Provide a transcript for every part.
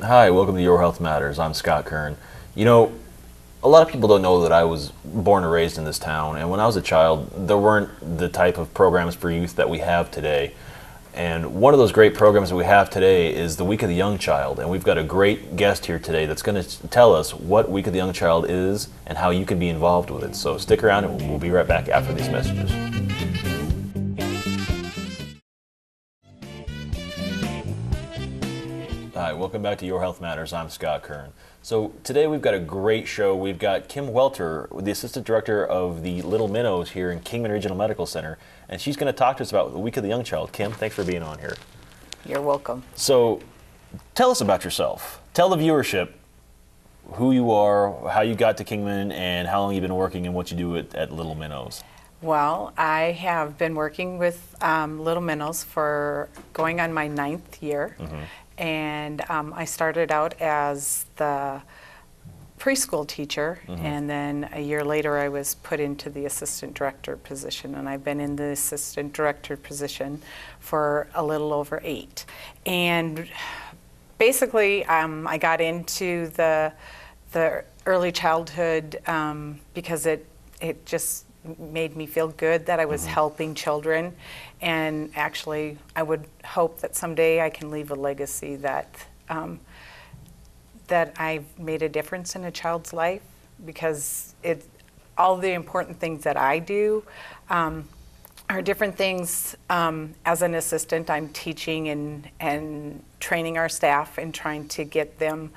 Hi, welcome to Your Health Matters. I'm Scott Kern. You know, a lot of people don't know that I was born and raised in this town, and when I was a child, there weren't the type of programs for youth that we have today. And one of those great programs that we have today is the Week of the Young Child, and we've got a great guest here today that's going to tell us what Week of the Young Child is and how you can be involved with it. So stick around, and we'll be right back after these messages. Hi, welcome back to Your Health Matters. I'm Scott Kern. So today we've got a great show. We've got Kim Welter, the Assistant Director of the Little Minnows here in Kingman Regional Medical Center, and she's going to talk to us about the Week of the Young Child. Kim, thanks for being on here. You're welcome. So tell us about yourself. Tell the viewership who you are, how you got to Kingman, and how long you've been working and what you do at Little Minnows. Well, I have been working with Little Minnows for going on my 9th year. Mm-hmm. And I started out as the preschool teacher, mm-hmm. and then a year later I was put into the assistant director position, and I've been in the assistant director position for a little over 8. And basically I got into the early childhood because it just made me feel good that I was mm-hmm. helping children, and actually I would hope that someday I can leave a legacy that that I've made a difference in a child's life, because all the important things that I do are different things. As an assistant, I'm teaching and training our staff and trying to get them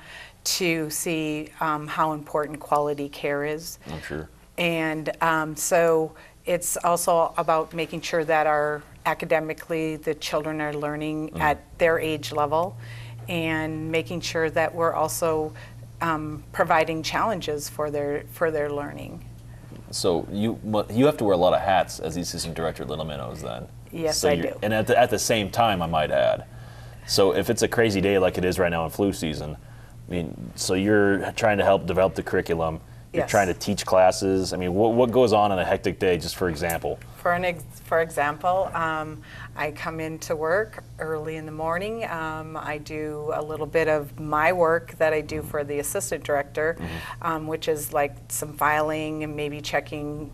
to see how important quality care is. I'm sure. And so it's also about making sure that academically the children are learning mm-hmm. at their age level, and making sure that we're also providing challenges for their learning. So you have to wear a lot of hats as the assistant director at Little Minnows then. Yes, I do. And at the same time, I might add. So if it's a crazy day like it is right now in flu season, I mean, so you're trying to help develop the curriculum. You're yes. trying to teach classes. I mean, what goes on a hectic day, just for example? For example, I come into work early in the morning. I do a little bit of my work that I do for the assistant director, mm-hmm. Which is like some filing and maybe checking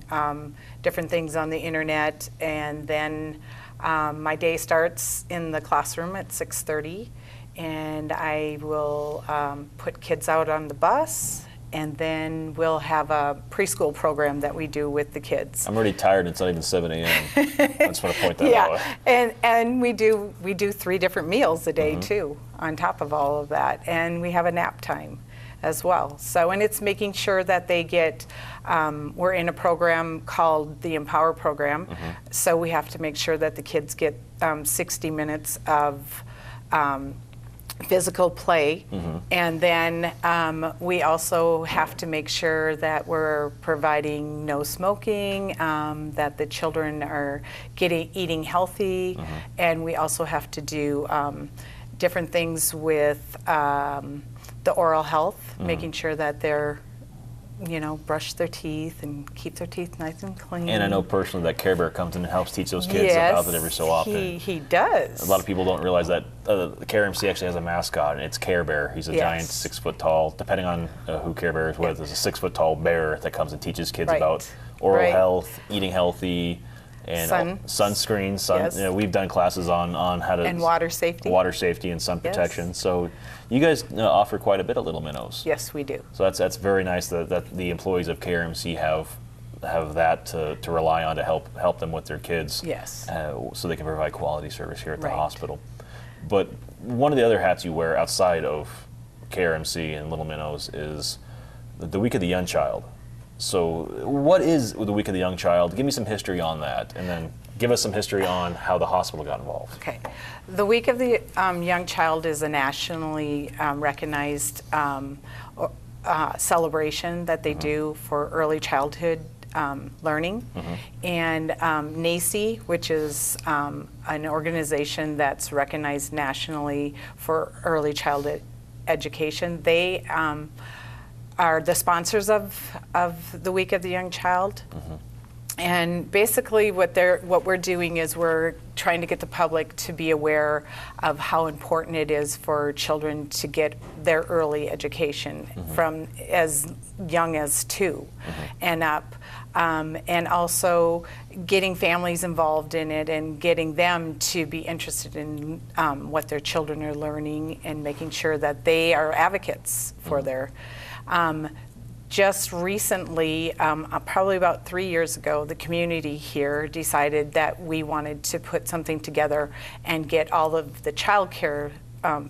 different things on the internet. And then my day starts in the classroom at 6:30, and I will put kids out on the bus. And then we'll have a preschool program that we do with the kids. I'm already tired. It's not even 7 a.m. I just want to point that out. Yeah, and we do 3 different meals a day mm-hmm. too, on top of all of that, and we have a nap time as well. So, and it's making sure that they get. We're in a program called the Empower program, mm-hmm. so we have to make sure that the kids get 60 minutes of. Physical play, mm-hmm. and then we also have to make sure that we're providing no smoking, that the children are eating healthy, mm-hmm. and we also have to do different things with the oral health, mm-hmm. making sure that they're brush their teeth and keep their teeth nice and clean. And I know personally that Care Bear comes in and helps teach those kids yes, about it every so often. He does. A lot of people don't realize that the Care MC actually has a mascot, and it's Care Bear. He's a yes. giant, 6 foot tall, depending on who Care Bear is with, there's a 6 foot tall bear that comes and teaches kids right. about oral right. health, eating healthy, and sunscreen. Yes. We've done classes on how to... And water safety and sun yes. protection. So you guys offer quite a bit at Little Minnows. Yes, we do. So that's very nice that the employees of KRMC have that to rely on to help them with their kids. Yes. So they can provide quality service here at the right. hospital. But one of the other hats you wear outside of KRMC and Little Minnows is the Week of the Young Child. So what is the Week of the Young Child? Give me some history on that, and then give us some history on how the hospital got involved. Okay. The Week of the Young Child is a nationally recognized celebration that they do for early childhood learning. And NACI, which is an organization that's recognized nationally for early childhood education, they are the sponsors of the Week of the Young Child. And basically what we're doing is we're trying to get the public to be aware of how important it is for children to get their early education from as young as 2 and up. And also getting families involved in it and getting them to be interested in what their children are learning and making sure that they are advocates for their just recently, probably about 3 years ago, the community here decided that we wanted to put something together and get all of the childcare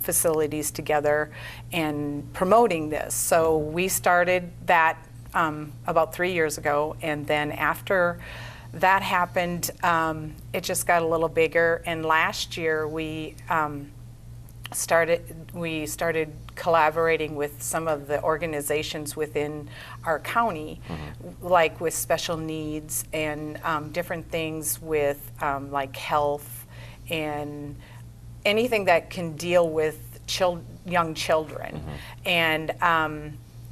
facilities together and promoting this. So we started that about 3 years ago, and then after that happened, it just got a little bigger. And last year we started collaborating with some of the organizations within our county, like with special needs and different things with like health and anything that can deal with young children. And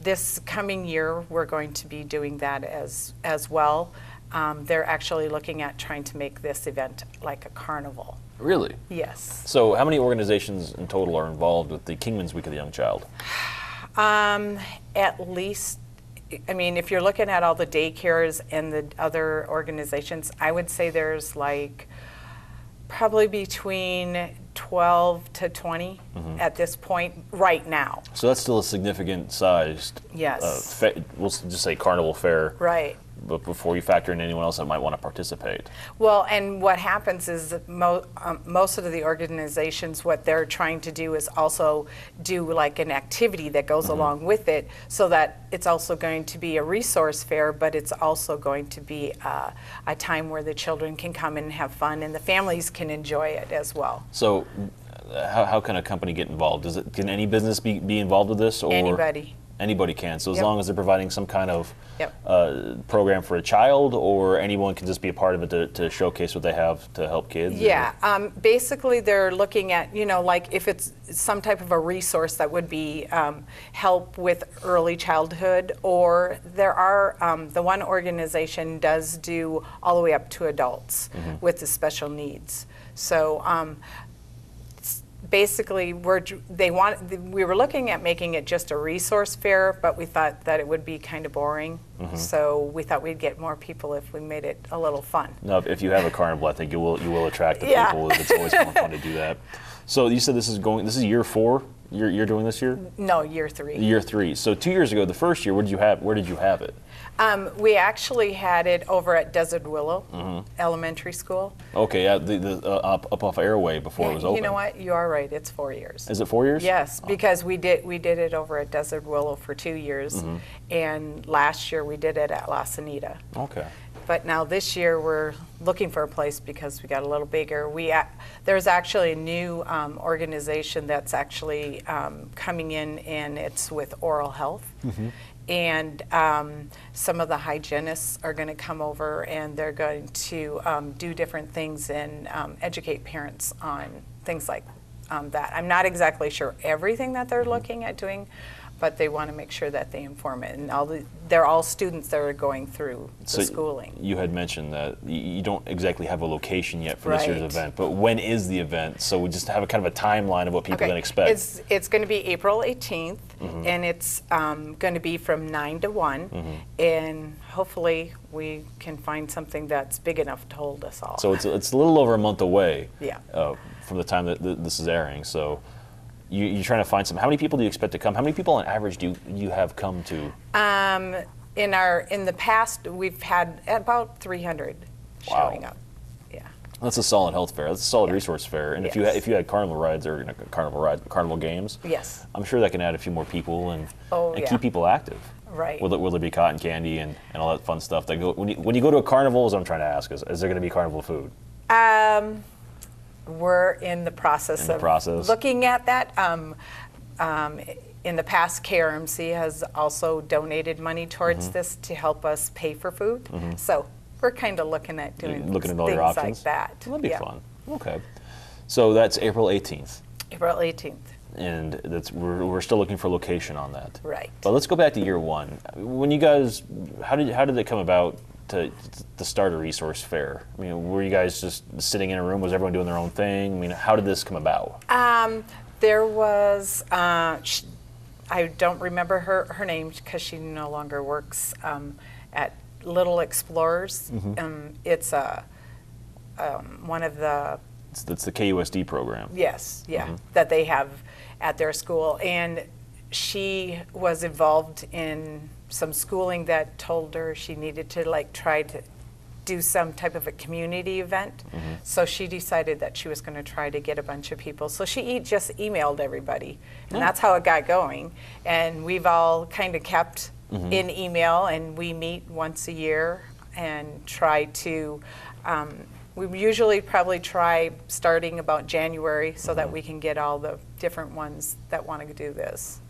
this coming year, we're going to be doing that as well. They're actually looking at trying to make this event like a carnival. Really? Yes. So how many organizations in total are involved with the Kingman's Week of the Young Child? At least, I mean, if you're looking at all the daycares and the other organizations, I would say there's like probably between 12 to 20 at this point right now. So that's still a significant sized, Yes. We'll just say carnival fair. Right. But before you factor in anyone else that might want to participate. Well, and what happens is that most of the organizations, what they're trying to do is also do like an activity that goes along with it, so that it's also going to be a resource fair, but it's also going to be a time where the children can come and have fun and the families can enjoy it as well. So how can a company get involved? Can any business be involved with this? Or Anybody. Anybody can. So as Yep. long as they're providing some kind of Yep. program for a child, or anyone can just be a part of it to showcase what they have to help kids? Yeah, basically they're looking at, like if it's some type of a resource that would be help with early childhood, or there are, the one organization does do all the way up to adults with the special needs. So basically we were looking at making it just a resource fair, but we thought that it would be kind of boring. So we thought we'd get more people if we made it a little fun. No, if you have a carnival, I think you will attract the Yeah. people. It's always more fun to do that. So you said this is year 4 you're doing this year? No, year 3. Year 3. So 2 years ago, the first year, where did you have it? We actually had it over at Desert Willow Elementary School. Okay, up off Airway before it was open. You know what? You are right. It's 4 years. Is it 4 years? Yes, because we did it over at Desert Willow for 2 years, and last year we did it at La Sanita. Okay. But now this year we're looking for a place because we got a little bigger. There's actually a new organization that's actually coming in, and it's with oral health. And some of the hygienists are going to come over, and they're going to do different things and educate parents on things like that. I'm not exactly sure everything that they're looking at doing, but they want to make sure that they inform it. And they're all students that are going through the schooling. You had mentioned that you don't exactly have a location yet for this year's Right. event, but when is the event? So we just have a kind of a timeline of what people can expect. It's going to be April 18th, and it's going to be from 9 to 1, and hopefully we can find something that's big enough to hold us all. So it's a little over a month away Yeah. From the time that this is airing. So you're trying to find how many people do you expect to come? How many people on average do you have come to? In the past, we've had about 300 showing up. Yeah. That's a solid health fair. That's a solid resource fair. And Yes. if you had carnival rides or carnival games, Yes. I'm sure that can add a few more people and Yeah. keep people active. Right. Will there be cotton candy and all that fun stuff that go when you go to a carnival? Is what I'm trying to ask is there going to be carnival food? We're in the process of looking at that. In the past, KRMC has also donated money towards this to help us pay for food. So we're kind of looking at doing all things your options like that. Well, that'd be fun. Okay, so that's April 18th. April 18th. And we're still looking for location on that. Right. But let's go back to year one. When you guys, how did it come about to start a resource fair? I mean, were you guys just sitting in a room? Was everyone doing their own thing? I mean, how did this come about? There was, I don't remember her name because she no longer works at Little Explorers. It's one of the... It's the KUSD program. Yes, yeah, that they have at their school. And she was involved in some schooling that told her she needed to try to do some type of a community event. So she decided that she was going to try to get a bunch of people. So she just emailed everybody, and that's how it got going. And we've all kind of kept in email, and we meet once a year and try to, we usually probably try starting about January so that we can get all the different ones that want to do this.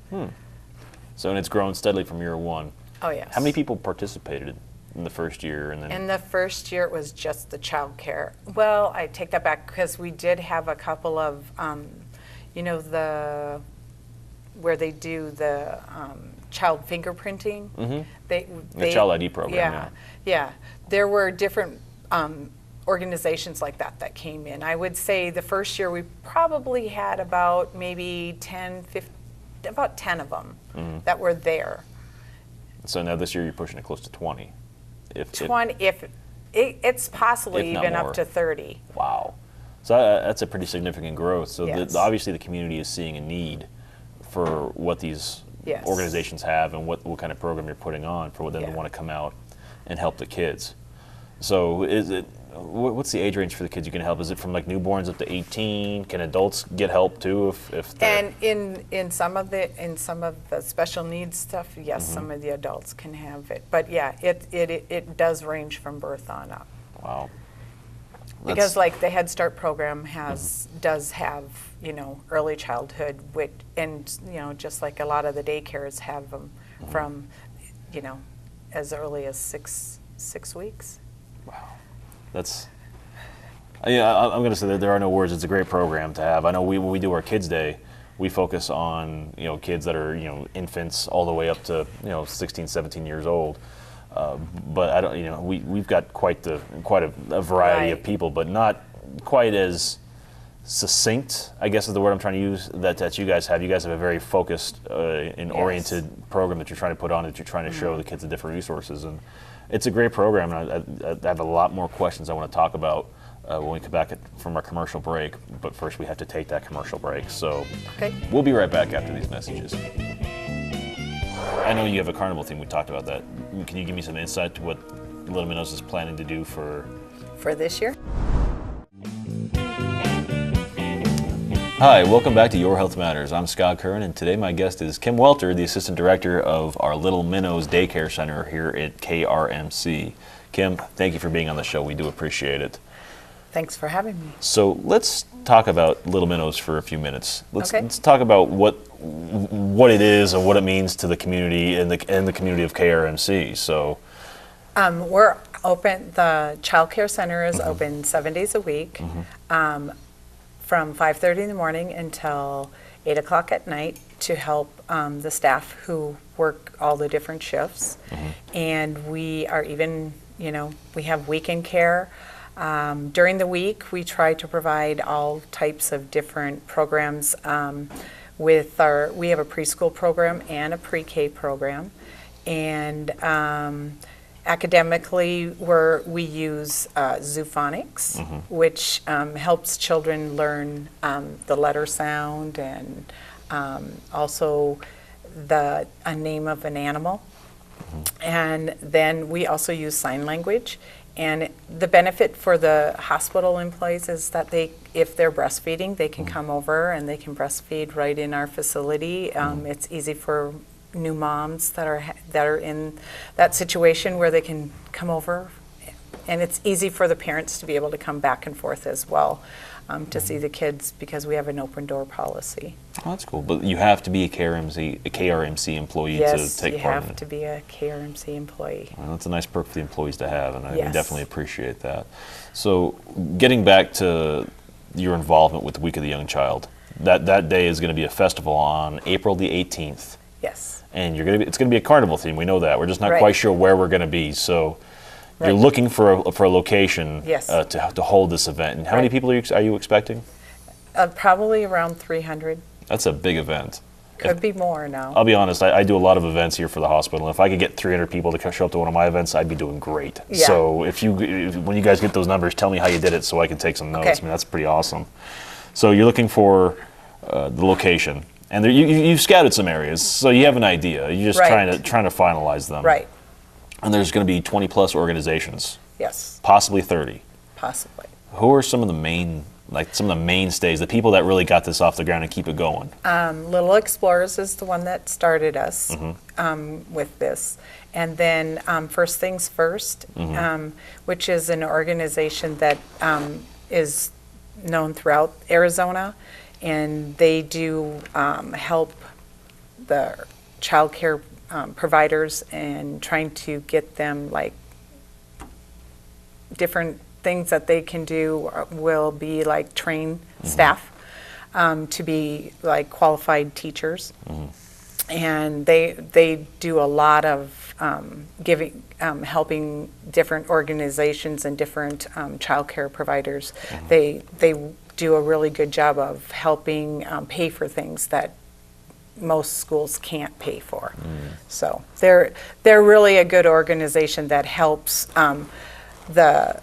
So, and it's grown steadily from year one. Oh, yes. How many people participated in the first year? And then in the first year, it was just the child care. Well, I take that back because we did have a couple of, you know, where they do the child fingerprinting. The child ID program. Yeah. There were different organizations like that came in. I would say the first year we probably had about maybe 10, 15, about 10 of them that were there. So now this year you're pushing it close to 20. It's possibly even more. up to 30. Wow. So that's a pretty significant growth. So Yes. Obviously the community is seeing a need for what these Yes. organizations have and what kind of program you're putting on for them to Yeah. want to come out and help the kids. So what's the age range for the kids you can help? Is it from like newborns up to 18? Can adults get help too if they're... And in some of the special needs stuff, yes, some of the adults can have it. But yeah, it does range from birth on up. Wow. Because like the Head Start program does have, you know, early childhood, and you know, just like a lot of the daycares have them from, you know, as early as six weeks. Wow. That's, I'm going to say that there are no words. It's a great program to have. I know when we do our Kids Day, we focus on, you know, kids that are, you know, infants all the way up to, you know, 16, 17 years old. But I don't, you know, we've got quite a variety of people, but not quite as succinct, I guess is the word I'm trying to use, that you guys have. You guys have a very focused and oriented program that you're trying to put on, that you're trying to show the kids the different resources. And it's a great program, and I have a lot more questions I want to talk about when we come back from our commercial break. But first, we have to take that commercial break. So we'll be right back after these messages. I know you have a carnival team. We talked about that. Can you give me some insight to what Little Minnows is planning to do for this year? Hi, welcome back to Your Health Matters. I'm Scott Curran, and today my guest is Kim Welter, the Assistant Director of our Little Minnows Daycare Center here at KRMC. Kim, thank you for being on the show. We do appreciate it. Thanks for having me. So let's talk about Little Minnows for a few minutes. Let's talk about what it is and what it means to the community and the community of KRMC. So we're open. The Child Care Center is open 7 days a week. From 5:30 in the morning until 8 o'clock at night to help the staff who work all the different shifts. And we are even, you know, we have weekend care. During the week, we try to provide all types of different programs. We have a preschool program and a pre-K program. And academically, we use Zoophonics, which helps children learn the letter sound and also a name of an animal. And then we also use sign language. And the benefit for the hospital employees is that if they're breastfeeding, they can come over and they can breastfeed right in our facility. It's easy for new moms that are in that situation where they can come over, and it's easy for the parents to be able to come back and forth as well to see the kids because we have an open door policy. Oh, that's cool. But you have to be a KRMC employee to take part in it. Yes, you have to be a KRMC employee. Well, that's a nice perk for the employees to have, and I Yes. definitely appreciate that. So, getting back to your involvement with the Week of the Young Child, that day is going to be a festival on April the 18th. Yes. And it's going to be a carnival theme. We know that. We're just not Right. quite sure where we're going to be. So, you're Right. looking for a location Yes. to hold this event. And how many Right. people are you expecting? Probably around 300. That's a big event. Could be more now. I'll be honest, I do a lot of events here for the hospital. If I could get 300 people to show up to one of my events, I'd be doing great. Yeah. So when you guys get those numbers, tell me how you did it so I can take some notes. Okay. I mean, that's pretty awesome. So you're looking for the location, and you've scouted some areas, so you have an idea. You're just Right. trying to finalize them. Right. And there's going to be 20 plus organizations, Yes, possibly 30. possibly. Who are some of the mainstays, the people that really got this off the ground and keep it going? Little Explorers is the one that started us with this. And then First Things First, which is an organization that is known throughout Arizona. And they do help the child care providers and trying to get them like different things that they can do will be like train staff to be like qualified teachers. And they do a lot of helping different organizations and different child care providers. They do a really good job of helping pay for things that most schools can't pay for. So they're really a good organization that helps the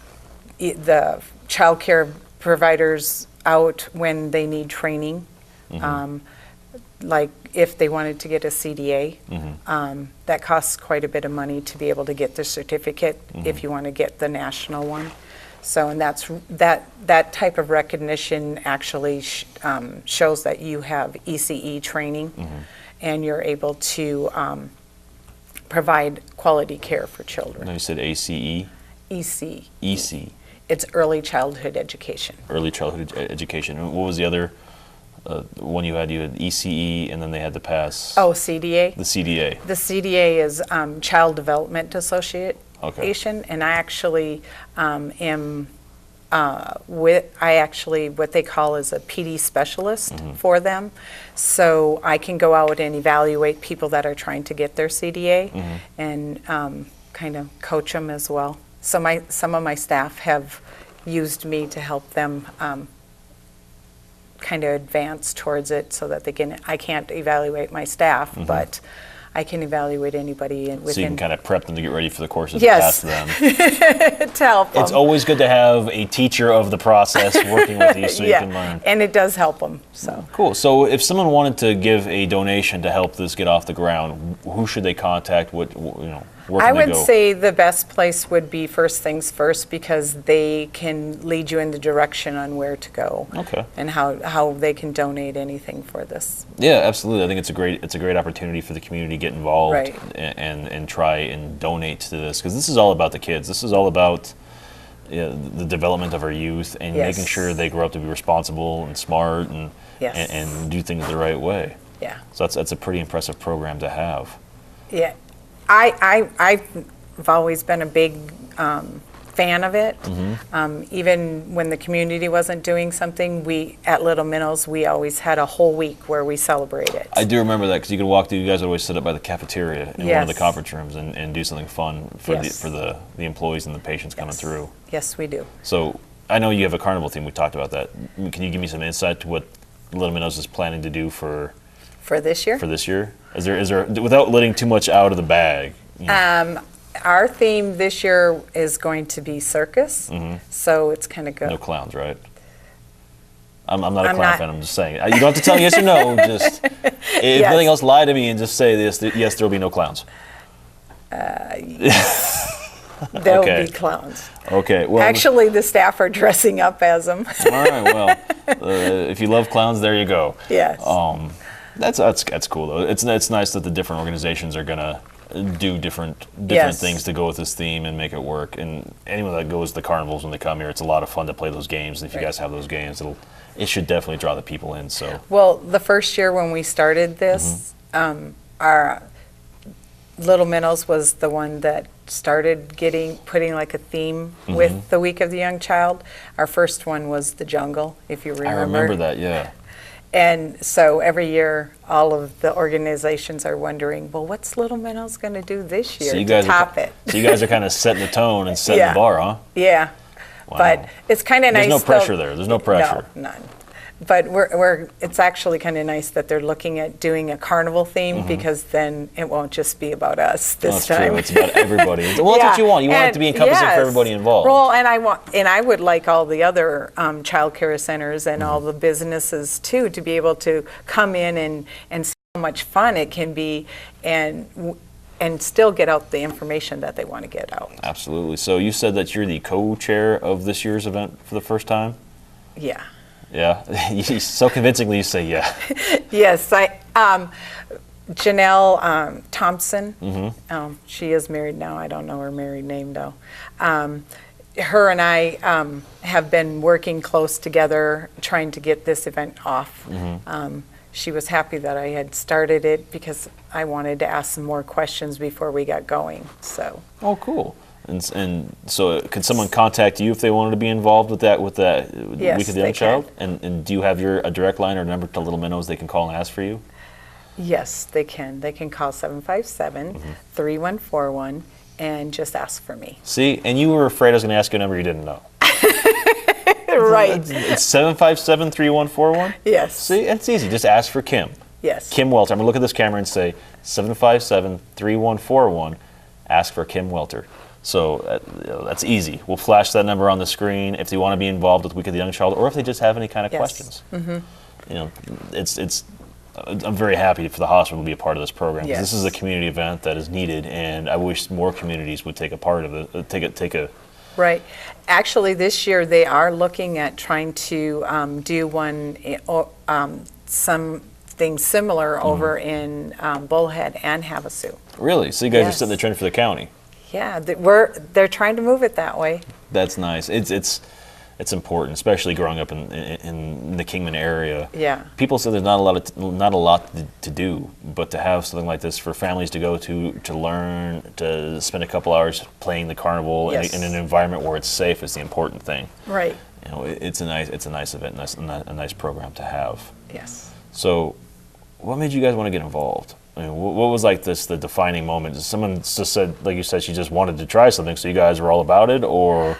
child care providers out when they need training. Like if they wanted to get a CDA, that costs quite a bit of money to be able to get the certificate if you want to get the national one. So, and that type of recognition actually shows that you have ECE training and you're able to provide quality care for children. No, you said ACE? EC. EC. It's early childhood education. Early childhood education. And what was the other one you had? You had ECE, and then they had to pass. Oh, CDA. The CDA. The CDA is Child Development Association, and I actually am what they call as a PD specialist for them. So I can go out and evaluate people that are trying to get their CDA and kind of coach them as well. So some of my staff have used me to help them kind of advance towards it so that I can't evaluate my staff, but I can evaluate anybody within. So you can kind of prep them to get ready for the courses Yes. and pass them. To help them. It's always good to have a teacher of the process working with you so you can learn. And it does help them. So Cool. So if someone wanted to give a donation to help this get off the ground, who should they contact? Where I can they would go? say the best place would be First Things First because they can lead you in the direction on where to go. Okay. And how they can donate anything for this. Yeah, absolutely. I think it's a great opportunity for the community to get involved Right. and try and donate to this, because this is all about the kids. This is all about the development of our youth and Yes. making sure they grow up to be responsible and smart and Yes. and do things the right way. Yeah. So that's a pretty impressive program to have. Yeah. I've always been a big fan of it. Even when the community wasn't doing something, we at Little Minnows, we always had a whole week where we celebrate it. I do remember that because you could walk through. You guys would always sit up by the cafeteria in one of the Yes. conference rooms and do something fun for Yes. the employees and the patients coming Yes. through. Yes, we do. So I know you have a carnival theme. We talked about that. Can you give me some insight to what Little Minnows is planning to do for For this year? this year? Is there without letting too much out of the bag? Our theme this year is going to be circus, so it's kind of good. No clowns, right? I'm not a I'm clown not. fan. I'm just saying. You don't have to tell me yes or no. Just if Yes. nothing else, lie to me and just say this. Yes, there will be no clowns. There'll Okay. be clowns. Okay. Well, Actually, the staff are dressing up as them. all right. Well, if you love clowns, there you go. Yes. That's cool though. It's nice that the different organizations are gonna do different Yes. things to go with this theme and make it work. And anyone that goes to the carnivals when they come here, it's a lot of fun to play those games. And if you Right. guys have those games, it should definitely draw the people in. So Well, the first year when we started this, our Little Minnows was the one that started putting like a theme with the Week of the Young Child. Our first one was the jungle, if you remember. I remember that. Yeah. And so every year, all of the organizations are wondering, well, what's Little Minnows going to do this year to top it? So you guys are kind of setting the tone and setting Yeah. the bar, huh? Yeah, Wow. but it's kind of nice. There's no pressure though- there. There's no pressure. No, none. But it's actually kind of nice that they're looking at doing a carnival theme because then it won't just be about us this That's time. true. It's about everybody. Well, that's Yeah. what you want. You want it to be And encompassing yes. for everybody involved. Well, and I would like all the other child care centers and all the businesses too to be able to come in and see how much fun it can be and still get out the information that they want to get out. Absolutely. So you said that you're the co-chair of this year's event for the first time? Yeah. Yeah. So convincingly you say yeah. Yes, Janelle Thompson. She is married now. I don't know her married name though. Her and I have been working close together, trying to get this event off. She was happy that I had started it because I wanted to ask some more questions before we got going. So. Oh, cool. And so could someone contact you if they wanted to be involved with that Yes, Week of the they Young Child? can. And do you have a direct line or number to Little Minnows they can call and ask for you? Yes, they can. They can call 757-3141 and just ask for me. See, and you were afraid I was going to ask you a number you didn't know. Right. It's 757-3141? Yes. See, it's easy. Just ask for Kim. Yes. Kim Welter. I'm going to look at this camera and say 757-3141. Ask for Kim Welter. So that's easy. We'll flash that number on the screen if they want to be involved with Week of the Young Child or if they just have any kind of Yes. questions. It's I'm very happy for the hospital to be a part of this program. 'Cause this Yes. is a community event that is needed, and I wish more communities would take a part of it. Take a. Right. Actually, this year they are looking at trying to do something similar over in Bullhead and Havasu. Really? So you guys are Yes. setting the trend for the county. Yeah, they're trying to move it that way. That's nice. It's important, especially growing up in the Kingman area. Yeah. People say there's not a lot to do, but to have something like this for families to go to learn, to spend a couple hours playing the carnival Yes. in an environment where it's safe is the important thing. Right. It's a nice event, a nice program to have. Yes. So, what made you guys want to get involved? I mean, what was like the defining moment? Someone just said, like you said, she just wanted to try something, so you guys were all about it, or?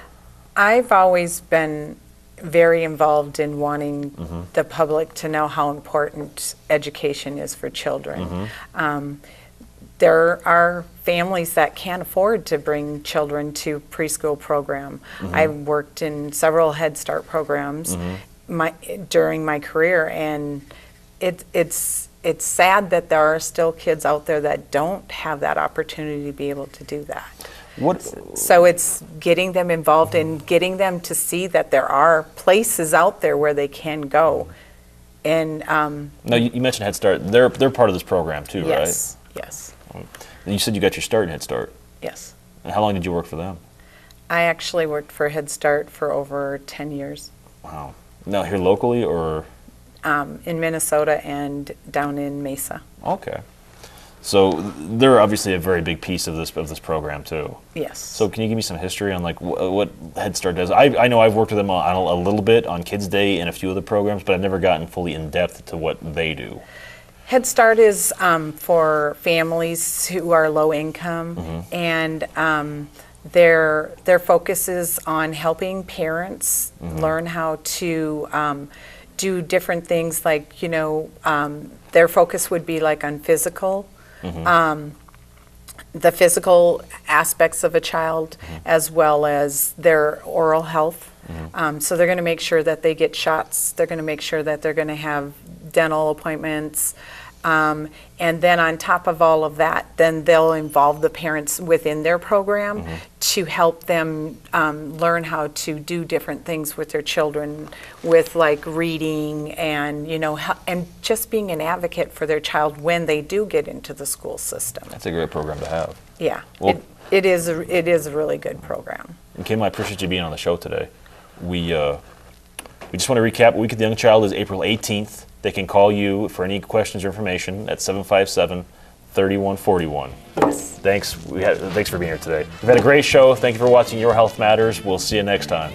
I've always been very involved in wanting the public to know how important education is for children. There are families that can't afford to bring children to preschool program. I've worked in several Head Start programs during my career, and it's sad that there are still kids out there that don't have that opportunity to be able to do that. So it's getting them involved and getting them to see that there are places out there where they can go. And No, you mentioned Head Start. They're part of this program too, yes, yes, right? And you said you got your start in Head Start. yes. And how long did you work for them? I actually worked for Head Start for over 10 years Wow. Now here locally or? in Minnesota and down in Mesa. Okay. So they're obviously a very big piece of this program too. Yes. So can you give me some history on like what Head Start does? I know I've worked with them on a little bit on Kids Day and a few other programs, but I've never gotten fully in depth to what they do. Head Start is for families who are low income, and their focus is on helping parents learn how to do different things. Like their focus would be like on physical, the physical aspects of a child, as well as their oral health. So they're going to make sure that they get shots. They're going to make sure that they're going to have dental appointments. And then on top of all of that, then they'll involve the parents within their program to help them learn how to do different things with their children, with like reading and, and just being an advocate for their child when they do get into the school system. That's a great program to have. Yeah, Well, it is a really good program. And Kim, I appreciate you being on the show today. We just want to recap. Week of the Young Child is April 18th. They can call you for any questions or information at 757-3141. Yes. Thanks for being here today. We've had a great show. Thank you for watching Your Health Matters. We'll see you next time.